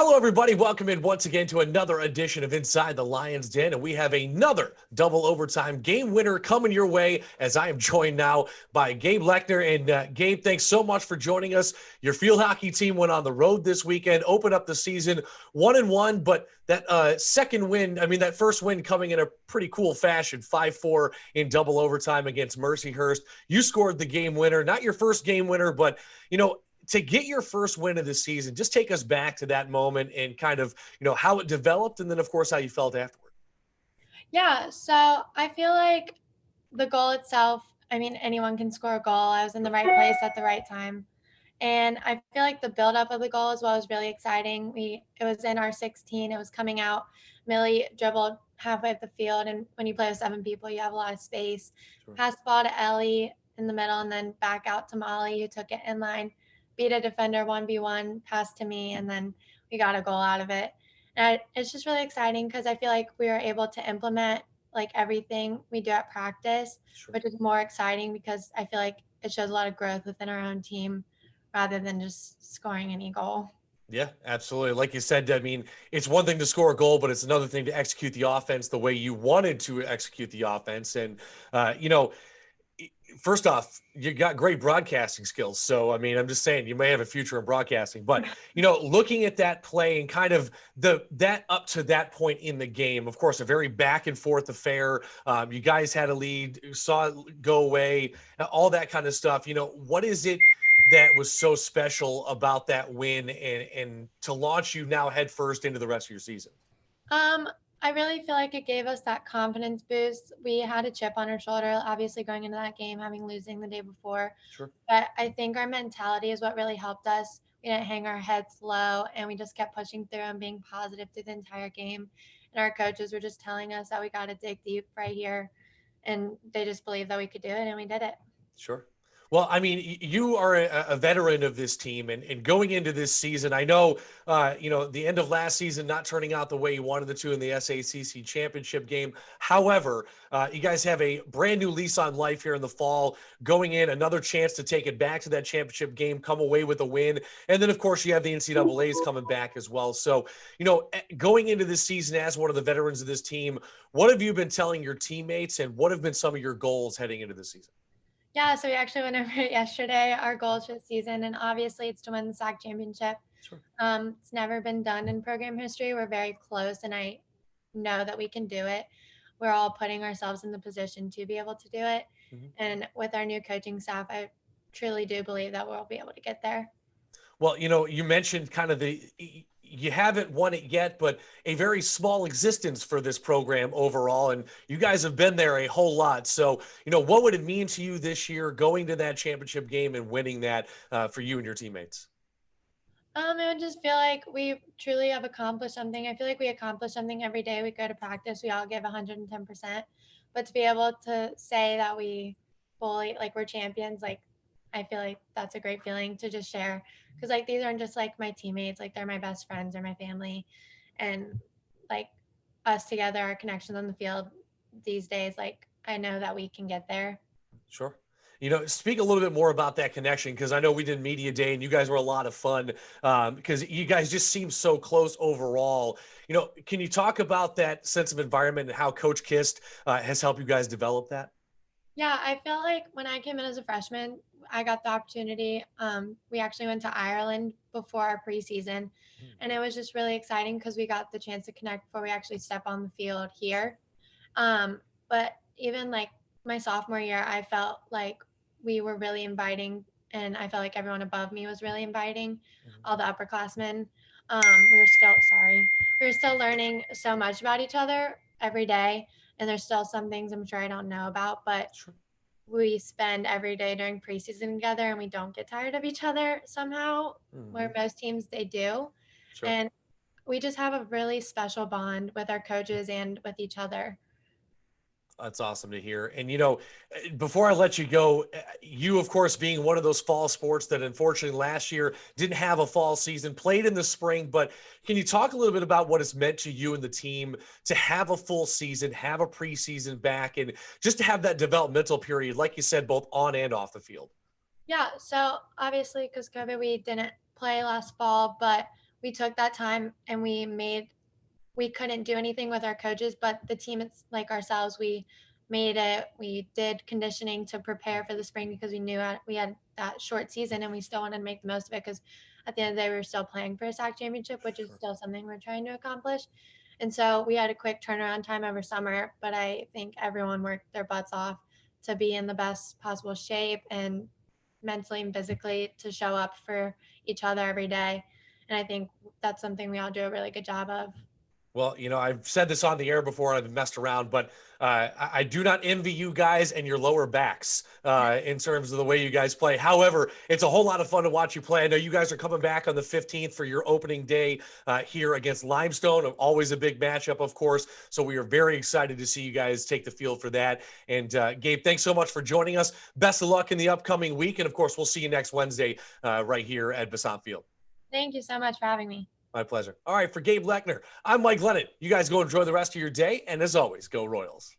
Hello, everybody. Welcome in once again to another edition of Inside the Lions Den. And we have another double overtime game winner coming your way as I am joined now by Gabe Lechner. And Gabe, thanks so much for joining us. Your field hockey team went on the road this weekend, opened up the season 1-1, but that second win, that first win coming in a pretty cool fashion, 5-4 in double overtime against Mercyhurst. You scored the game winner, not your first game winner, but, to get your first win of the season, just take us back to that moment and kind of, how it developed and then, of course, how you felt afterward. Yeah, so I feel like the goal itself, anyone can score a goal. I was in the right place at the right time. And I feel like the buildup of the goal as well was really exciting. It was in our 16. It was coming out. Millie dribbled halfway up the field. And when you play with 7 people, you have a lot of space. Sure. Passed the ball to Ellie in the middle and then back out to Molly, who took it in line, beat a defender 1v1, passed to me, and then we got a goal out of it. And it's just really exciting because I feel like we were able to implement like everything we do at practice, Sure. which is more exciting because I feel like it shows a lot of growth within our own team rather than just scoring any goal. Yeah, absolutely. Like you said, it's one thing to score a goal, but it's another thing to execute the offense the way you wanted to execute the offense. And, first off, you got great broadcasting skills. So, I'm just saying you may have a future in broadcasting, but, looking at that play and kind of that up to that point in the game, of course, a very back and forth affair. You guys had a lead, saw it go away, all that kind of stuff. What is it that was so special about that win and to launch you now head first into the rest of your season? I really feel like it gave us that confidence boost. We had a chip on our shoulder, obviously going into that game, having losing the day before. Sure. But I think our mentality is what really helped us. We didn't hang our heads low and we just kept pushing through and being positive through the entire game. And our coaches were just telling us that we got to dig deep right here. And they just believed that we could do it and we did it. Sure. Well, you are a veteran of this team, and going into this season, I know, the end of last season not turning out the way you wanted it to in the SACC championship game. However, you guys have a brand new lease on life here in the fall, going in, another chance to take it back to that championship game, come away with a win. And then, of course, you have the NCAAs coming back as well. So, going into this season as one of the veterans of this team, what have you been telling your teammates and what have been some of your goals heading into the season? Yeah, so we actually went over it yesterday, our goals for the season, and obviously it's to win the SAC championship. Sure. It's never been done in program history. We're very close, and I know that we can do it. We're all putting ourselves in the position to be able to do it. Mm-hmm. And with our new coaching staff, I truly do believe that we'll be able to get there. Well, you mentioned kind of you haven't won it yet, but a very small existence for this program overall. And you guys have been there a whole lot. So, what would it mean to you this year going to that championship game and winning that for you and your teammates? It would just feel like we truly have accomplished something. I feel like we accomplish something every day. We go to practice, we all give 110%. But to be able to say that we fully, like, we're champions, like, I feel like that's a great feeling to just share. Because, like, these aren't just, like, my teammates. Like, they're my best friends or my family. And, like, us together, our connections on the field these days, like, I know that we can get there. Sure. Speak a little bit more about that connection, because I know we did media day and you guys were a lot of fun because you guys just seem so close overall. Can you talk about that sense of environment and how Coach Kist has helped you guys develop that? Yeah, I felt like when I came in as a freshman, I got the opportunity. We actually went to Ireland before our preseason, and it was just really exciting because we got the chance to connect before we actually step on the field here. But even like my sophomore year, I felt like we were really inviting, and I felt like everyone above me was really inviting, all the upperclassmen. We were still learning so much about each other every day, and there's still some things I'm sure I don't know about, but Sure. we spend every day during preseason together and we don't get tired of each other somehow, where most teams they do. Sure. And we just have a really special bond with our coaches and with each other. That's awesome to hear. And, before I let you go, you, of course, being one of those fall sports that unfortunately last year didn't have a fall season, played in the spring, but can you talk a little bit about what it's meant to you and the team to have a full season, have a preseason back, and just to have that developmental period, like you said, both on and off the field? Yeah, so obviously because COVID, we didn't play last fall, but we took that time and we couldn't do anything with our coaches, but the team, it's like ourselves, we made it. We did conditioning to prepare for the spring because we knew we had that short season and we still wanted to make the most of it because at the end of the day, we were still playing for a SAC championship, which is still something we're trying to accomplish. And so we had a quick turnaround time over summer, but I think everyone worked their butts off to be in the best possible shape and mentally and physically to show up for each other every day. And I think that's something we all do a really good job of. Well, I've said this on the air before, and I've messed around, but I do not envy you guys and your lower backs in terms of the way you guys play. However, it's a whole lot of fun to watch you play. I know you guys are coming back on the 15th for your opening day here against Limestone. Always a big matchup, of course. So we are very excited to see you guys take the field for that. And Gabe, thanks so much for joining us. Best of luck in the upcoming week. And of course, we'll see you next Wednesday right here at Bassant Field. Thank you so much for having me. My pleasure. All right, for Gabe Lechner, I'm Mike Lennon. You guys go enjoy the rest of your day. And as always, go Royals.